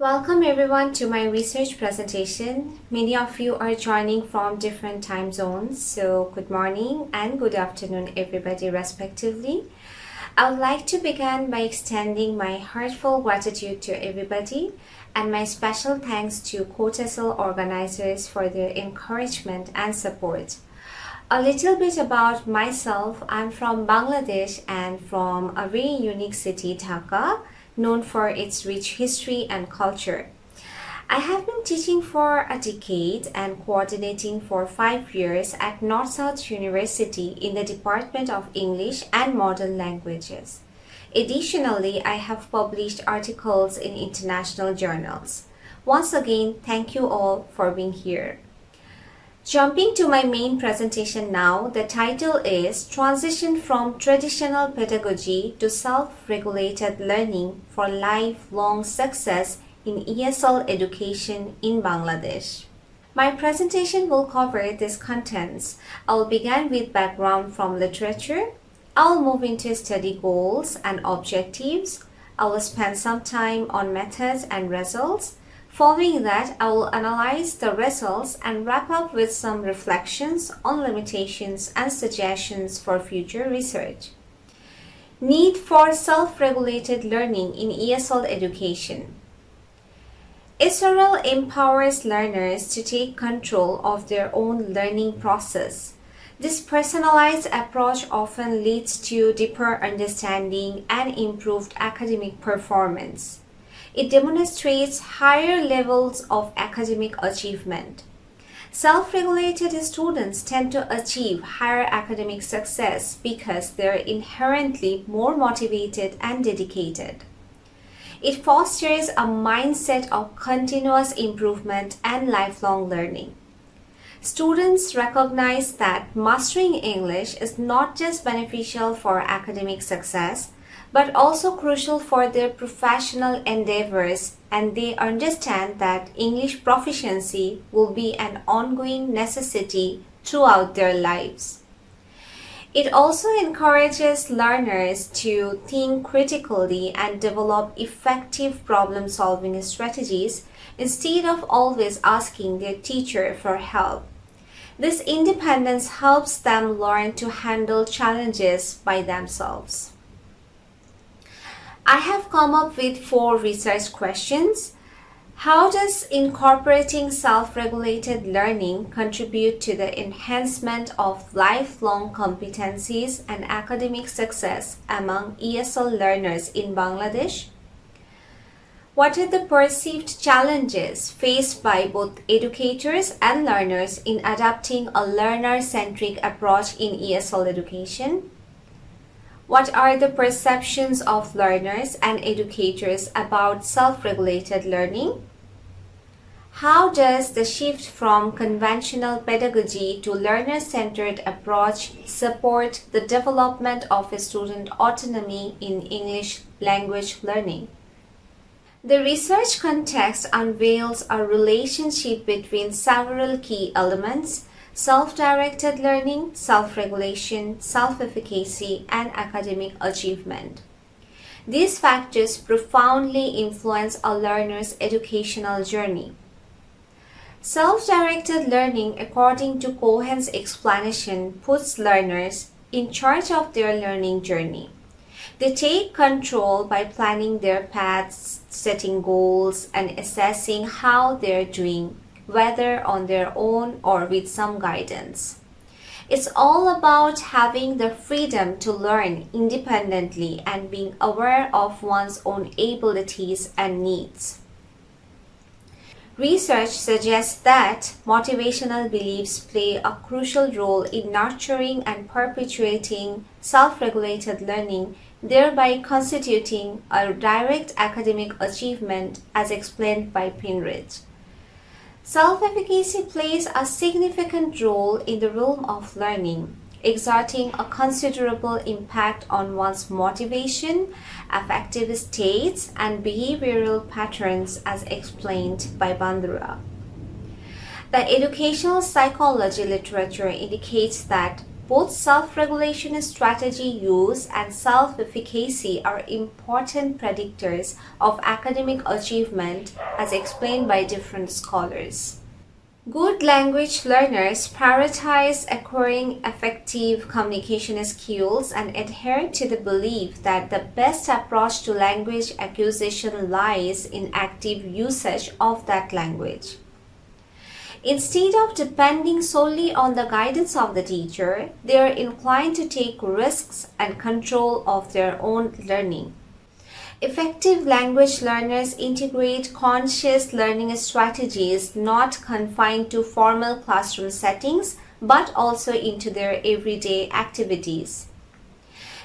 Welcome everyone to my research presentation. Many of you are joining from different time zones, so good morning and good afternoon everybody respectively. I would like to begin by extending my heartfelt gratitude to everybody and my special thanks to COTESL organizers for their encouragement and support. A little bit about myself. I'm from Bangladesh and from a very unique city, Dhaka, known for its rich history and culture. I have been teaching for a decade and coordinating for 5 years at North-South University in the Department of English and Modern Languages. Additionally, I have published articles in international journals. Once again, thank you all for being here. Jumping to my main presentation now, the title is Transition from Traditional Pedagogy to Self-Regulated Learning for Lifelong Success in ESL Education in Bangladesh. My presentation will cover these contents. I'll begin with background from literature. I'll move into study goals and objectives. I will spend some time on methods and results. Following that, I will analyze the results and wrap up with some reflections on limitations and suggestions for future research. Need for self-regulated learning in ESL education. ESL empowers learners to take control of their own learning process. This personalized approach often leads to deeper understanding and improved academic performance. It demonstrates higher levels of academic achievement. Self-regulated students tend to achieve higher academic success because they're inherently more motivated and dedicated. It fosters a mindset of continuous improvement and lifelong learning. Students recognize that mastering English is not just beneficial for academic success, but also crucial for their professional endeavors, and they understand that English proficiency will be an ongoing necessity throughout their lives. It also encourages learners to think critically and develop effective problem-solving strategies instead of always asking their teacher for help. This independence helps them learn to handle challenges by themselves. I have come up with 4 research questions. How does incorporating self-regulated learning contribute to the enhancement of lifelong competencies and academic success among ESL learners in Bangladesh? What are the perceived challenges faced by both educators and learners in adopting a learner-centric approach in ESL education? What are the perceptions of learners and educators about self-regulated learning? How does the shift from conventional pedagogy to learner-centered approach support the development of student autonomy in English language learning? The research context unveils a relationship between several key elements: self-directed learning, self-regulation, self-efficacy, and academic achievement. These factors profoundly influence a learner's educational journey. Self-directed learning, according to Cohen's explanation, puts learners in charge of their learning journey. They take control by planning their paths, setting goals, and assessing how they're doing, whether on their own or with some guidance. It's all about having the freedom to learn independently and being aware of one's own abilities and needs. Research suggests that motivational beliefs play a crucial role in nurturing and perpetuating self-regulated learning, thereby constituting a direct academic achievement as explained by Pinridge. Self-efficacy plays a significant role in the realm of learning, exerting a considerable impact on one's motivation, affective states, and behavioral patterns as explained by Bandura. The educational psychology literature indicates that Both self-regulation strategy use and self-efficacy are important predictors of academic achievement as explained by different scholars. Good language learners prioritize acquiring effective communication skills and adhere to the belief that the best approach to language acquisition lies in active usage of that language. Instead of depending solely on the guidance of the teacher, they are inclined to take risks and control of their own learning. Effective language learners integrate conscious learning strategies not confined to formal classroom settings, but also into their everyday activities.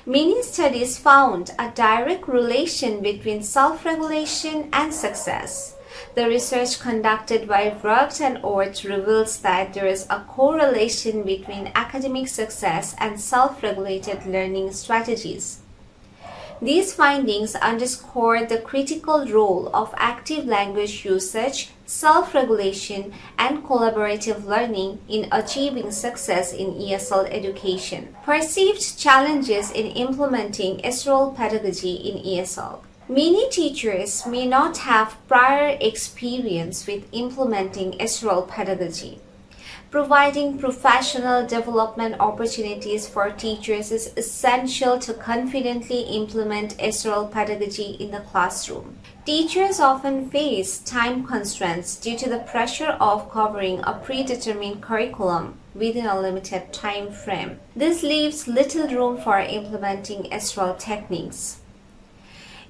Many studies found a direct relation between self-regulation and success. The research conducted by Rugt and Orth reveals that there is a correlation between academic success and self-regulated learning strategies. These findings underscore the critical role of active language usage, self-regulation, and collaborative learning in achieving success in ESL education. Perceived challenges in implementing ESROL pedagogy in ESL. Many teachers may not have prior experience with implementing ESROL pedagogy. Providing professional development opportunities for teachers is essential to confidently implement ESROL pedagogy in the classroom. Teachers often face time constraints due to the pressure of covering a predetermined curriculum within a limited time frame. This leaves little room for implementing ESROL techniques.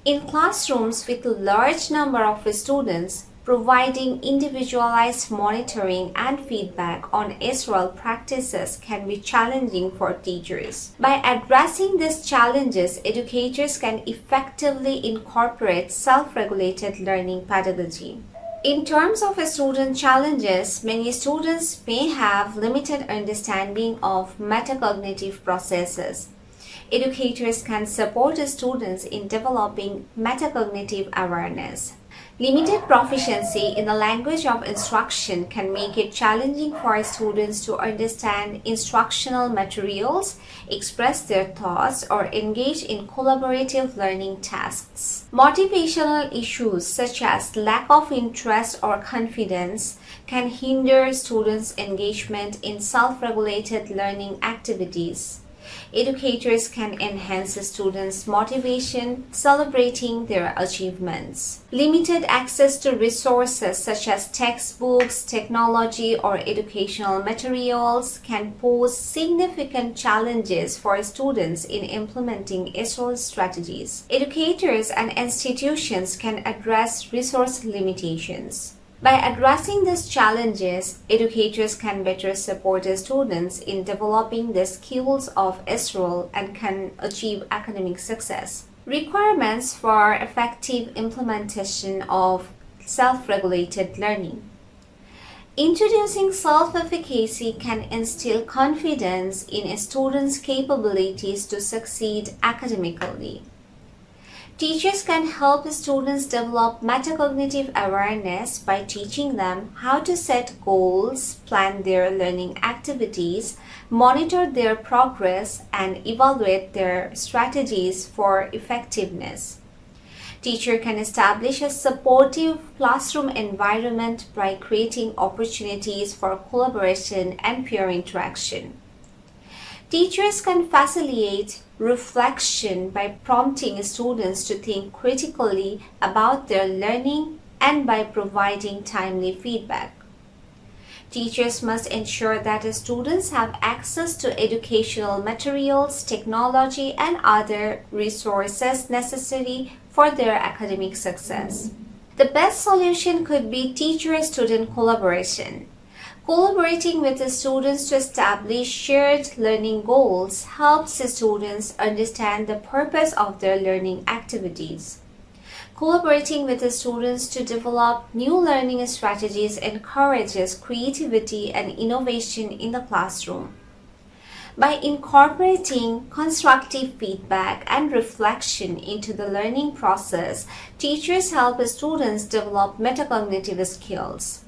In classrooms with a large number of students, providing individualized monitoring and feedback on ESROL practices can be challenging for teachers. By addressing these challenges, educators can effectively incorporate self-regulated learning pedagogy. In terms of student challenges, many students may have limited understanding of metacognitive processes. Educators can support students in developing metacognitive awareness. Limited proficiency in the language of instruction can make it challenging for students to understand instructional materials, express their thoughts, or engage in collaborative learning tasks. Motivational issues such as lack of interest or confidence can hinder students' engagement in self-regulated learning activities. Educators can enhance students' motivation, celebrating their achievements. Limited access to resources such as textbooks, technology, or educational materials can pose significant challenges for students in implementing ESROL strategies. Educators and institutions can address resource limitations. By addressing these challenges, educators can better support their students in developing the skills of ESROL and can achieve academic success. Requirements for effective implementation of self-regulated learning. Introducing self-efficacy can instill confidence in a student's capabilities to succeed academically. Teachers can help students develop metacognitive awareness by teaching them how to set goals, plan their learning activities, monitor their progress, and evaluate their strategies for effectiveness. Teacher can establish a supportive classroom environment by creating opportunities for collaboration and peer interaction. Teachers can facilitate reflection by prompting students to think critically about their learning and by providing timely feedback. Teachers must ensure that students have access to educational materials, technology, and other resources necessary for their academic success. The best solution could be teacher-student collaboration. Collaborating with the students to establish shared learning goals helps the students understand the purpose of their learning activities. Collaborating with the students to develop new learning strategies encourages creativity and innovation in the classroom. By incorporating constructive feedback and reflection into the learning process, teachers help students develop metacognitive skills.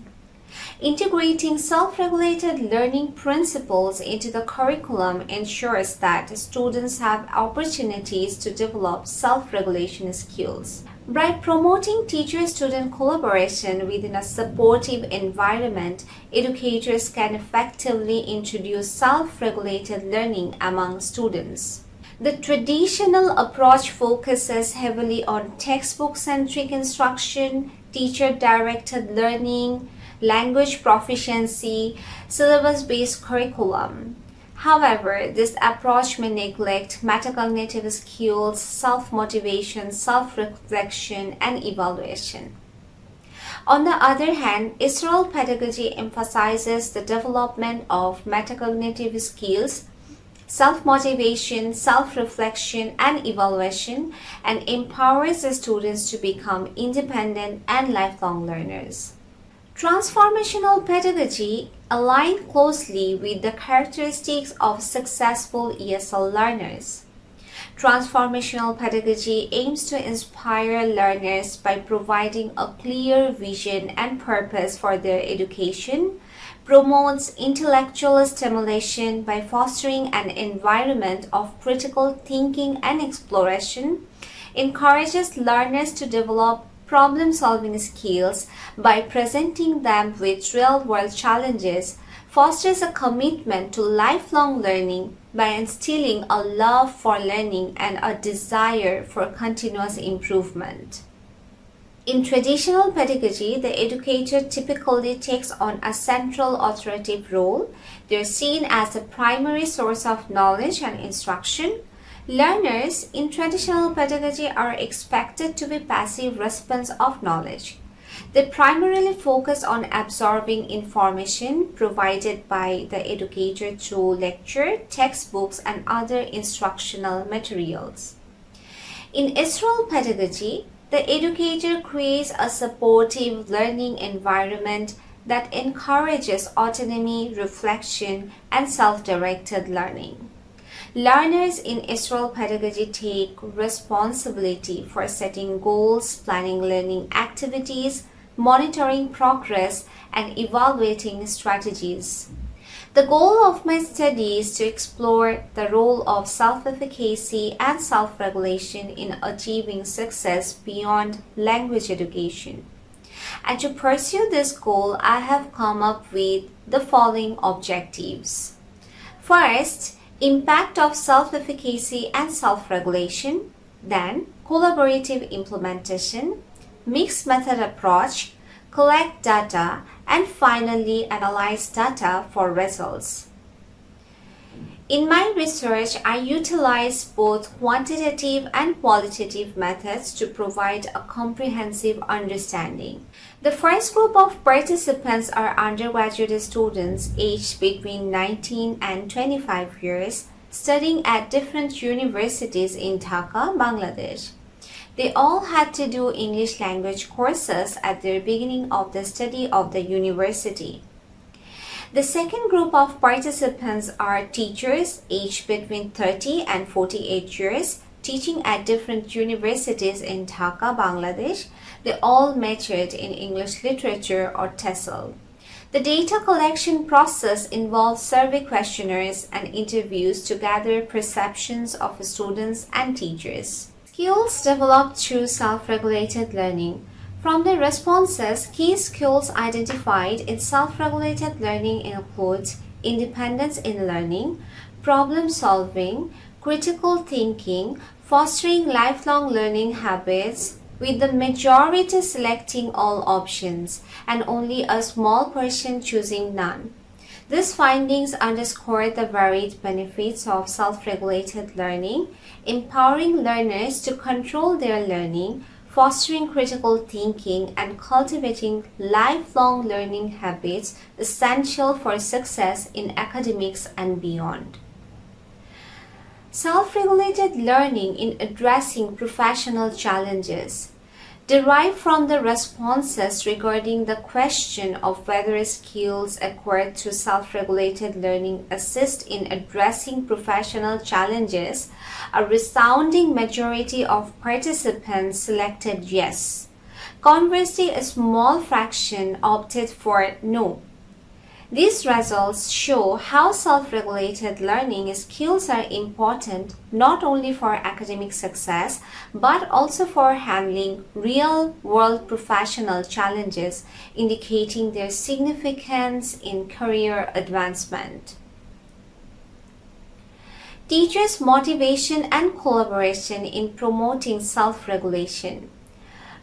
Integrating self-regulated learning principles into the curriculum ensures that students have opportunities to develop self-regulation skills. By promoting teacher-student collaboration within a supportive environment, educators can effectively introduce self-regulated learning among students. The traditional approach focuses heavily on textbook-centric instruction, teacher-directed learning, language proficiency, syllabus-based curriculum. However, this approach may neglect metacognitive skills, self-motivation, self-reflection, and evaluation. On the other hand, Israel pedagogy emphasizes the development of metacognitive skills, self-motivation, self-reflection, and evaluation, and empowers the students to become independent and lifelong learners. Transformational pedagogy aligns closely with the characteristics of successful ESL learners. Transformational pedagogy aims to inspire learners by providing a clear vision and purpose for their education, promotes intellectual stimulation by fostering an environment of critical thinking and exploration, encourages learners to develop problem-solving skills by presenting them with real-world challenges, fosters a commitment to lifelong learning by instilling a love for learning and a desire for continuous improvement. In traditional pedagogy, the educator typically takes on a central authoritative role. They're seen as the primary source of knowledge and instruction. Learners in traditional pedagogy are expected to be passive recipients of knowledge. They primarily focus on absorbing information provided by the educator through lecture, textbooks, and other instructional materials. In Israel pedagogy, the educator creates a supportive learning environment that encourages autonomy, reflection, and self-directed learning. Learners in Israel pedagogy take responsibility for setting goals, planning learning activities, monitoring progress, and evaluating strategies. The goal of my study is to explore the role of self-efficacy and self-regulation in achieving success beyond language education. And to pursue this goal, I have come up with the following objectives. First, impact of self-efficacy and self-regulation, then collaborative implementation, mixed method approach, collect data, and finally analyze data for results. In my research, I utilize both quantitative and qualitative methods to provide a comprehensive understanding. The first group of participants are undergraduate students aged between 19 and 25 years studying at different universities in Dhaka, Bangladesh. They all had to do English language courses at the beginning of the study of the university. The second group of participants are teachers aged between 30 and 48 years teaching at different universities in Dhaka, Bangladesh. They all majored in English literature or TESOL. The data collection process involves survey questionnaires and interviews to gather perceptions of students and teachers. Skills developed through self-regulated learning. From the responses, key skills identified in self-regulated learning include independence in learning, problem solving, critical thinking, fostering lifelong learning habits, with the majority selecting all options and only a small portion choosing none. These findings underscore the varied benefits of self-regulated learning, empowering learners to control their learning, fostering critical thinking, and cultivating lifelong learning habits essential for success in academics and beyond. Self-regulated learning in addressing professional challenges. Derived from the responses regarding the question of whether skills acquired through self-regulated learning assist in addressing professional challenges, a resounding majority of participants selected yes. Conversely, a small fraction opted for no. These results show how self-regulated learning skills are important not only for academic success but also for handling real-world professional challenges, indicating their significance in career advancement. Teachers' motivation and collaboration in promoting self-regulation.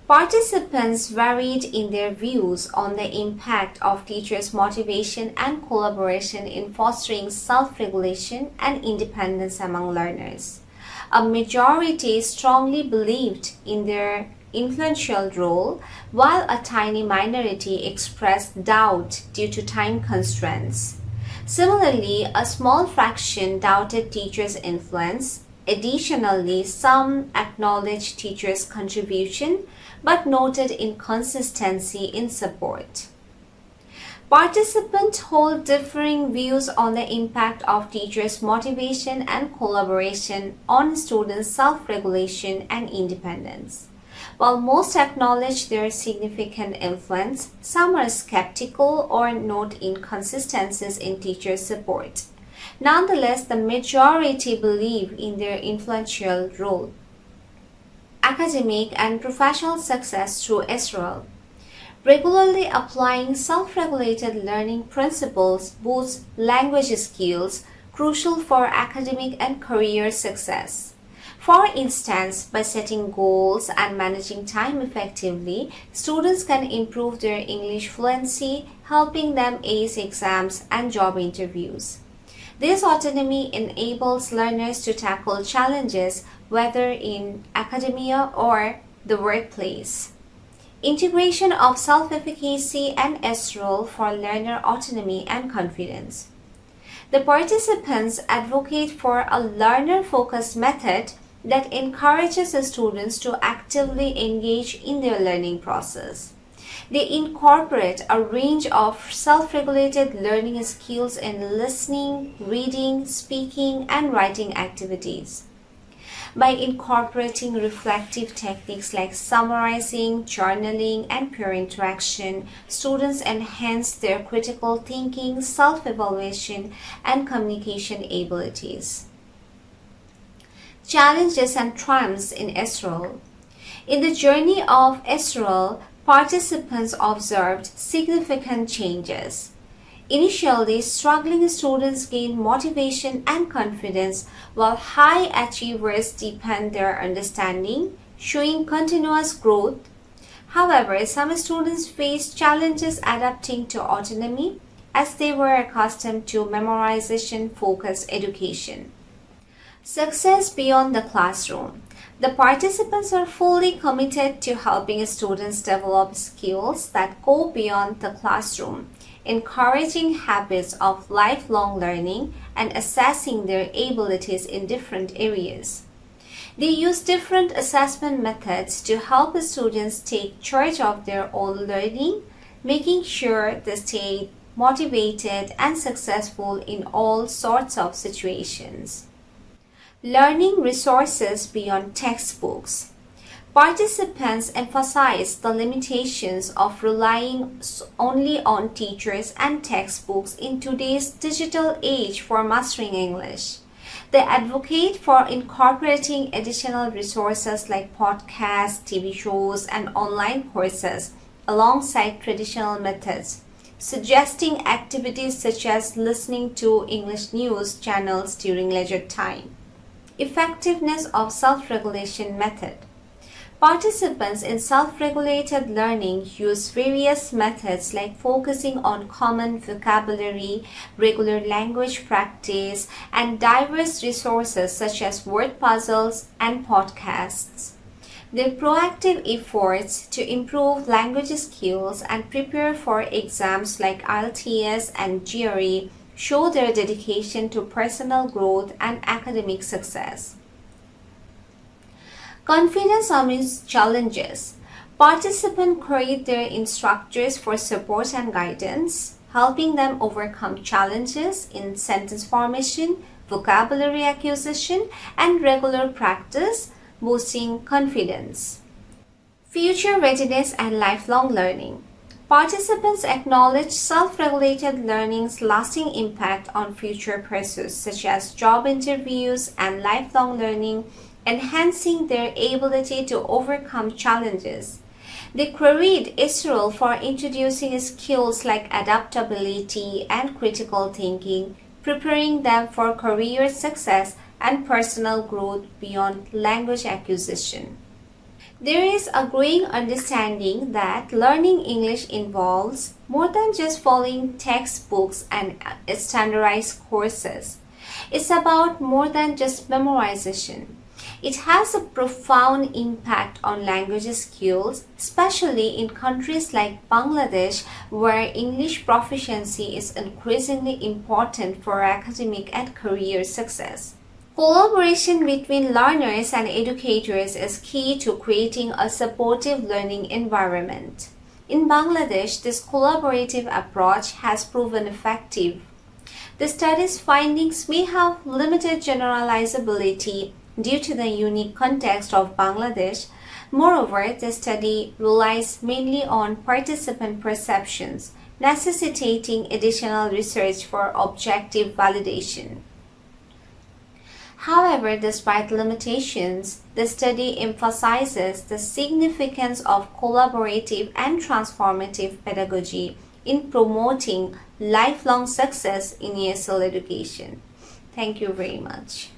Participants varied in their views on the impact of teachers' motivation and collaboration in fostering self-regulation and independence among learners. A majority strongly believed in their influential role, while a tiny minority expressed doubt due to time constraints. Similarly, a small fraction doubted teachers' influence. Additionally, some acknowledged teachers' contribution but noted inconsistency in support. Participants hold differing views on the impact of teachers' motivation and collaboration on students' self-regulation and independence. While most acknowledge their significant influence, some are skeptical or note inconsistencies in teacher support. Nonetheless, the majority believe in their influential role. Academic and professional success through SRL. Regularly applying self-regulated learning principles boosts language skills crucial for academic and career success. For instance, by setting goals and managing time effectively, students can improve their English fluency, helping them ace exams and job interviews. This autonomy enables learners to tackle challenges whether in academia or the workplace. Integration of self-efficacy and S-role for learner autonomy and confidence. The participants advocate for a learner-focused method that encourages the students to actively engage in their learning process. They incorporate a range of self-regulated learning skills in listening, reading, speaking, and writing activities. By incorporating reflective techniques like summarizing, journaling, and peer interaction, students enhance their critical thinking, self-evaluation, and communication abilities. Challenges and triumphs in SRL. In the journey of SRL, participants observed significant changes. Initially, struggling students gain motivation and confidence, while high achievers deepen their understanding, showing continuous growth. However, some students face challenges adapting to autonomy as they were accustomed to memorization-focused education. Success beyond the classroom. The participants are fully committed to helping students develop skills that go beyond the classroom, encouraging habits of lifelong learning and assessing their abilities in different areas. They use different assessment methods to help students take charge of their own learning, making sure they stay motivated and successful in all sorts of situations. Learning resources beyond textbooks. Participants emphasize the limitations of relying only on teachers and textbooks in today's digital age for mastering English. They advocate for incorporating additional resources like podcasts, TV shows, and online courses alongside traditional methods, suggesting activities such as listening to English news channels during leisure time. Effectiveness of self-regulation method. Participants in self-regulated learning use various methods like focusing on common vocabulary, regular language practice, and diverse resources such as word puzzles and podcasts. Their proactive efforts to improve language skills and prepare for exams like IELTS and GRE show their dedication to personal growth and academic success. Confidence amidst challenges. Participants credit their instructors for support and guidance, helping them overcome challenges in sentence formation, vocabulary acquisition, and regular practice, boosting confidence. Future readiness and lifelong learning. Participants acknowledge self-regulated learning's lasting impact on future pursuits such as job interviews and lifelong learning, enhancing their ability to overcome challenges. They queried its role for introducing skills like adaptability and critical thinking, preparing them for career success and personal growth beyond language acquisition. There is a growing understanding that learning English involves more than just following textbooks and standardized courses. It's about more than just memorization. It has a profound impact on language skills, especially in countries like Bangladesh, where English proficiency is increasingly important for academic and career success. Collaboration between learners and educators is key to creating a supportive learning environment. In Bangladesh, this collaborative approach has proven effective. The study's findings may have limited generalizability due to the unique context of Bangladesh. Moreover, the study relies mainly on participant perceptions, necessitating additional research for objective validation. However, despite limitations, the study emphasizes the significance of collaborative and transformative pedagogy in promoting lifelong success in ESL education. Thank you very much.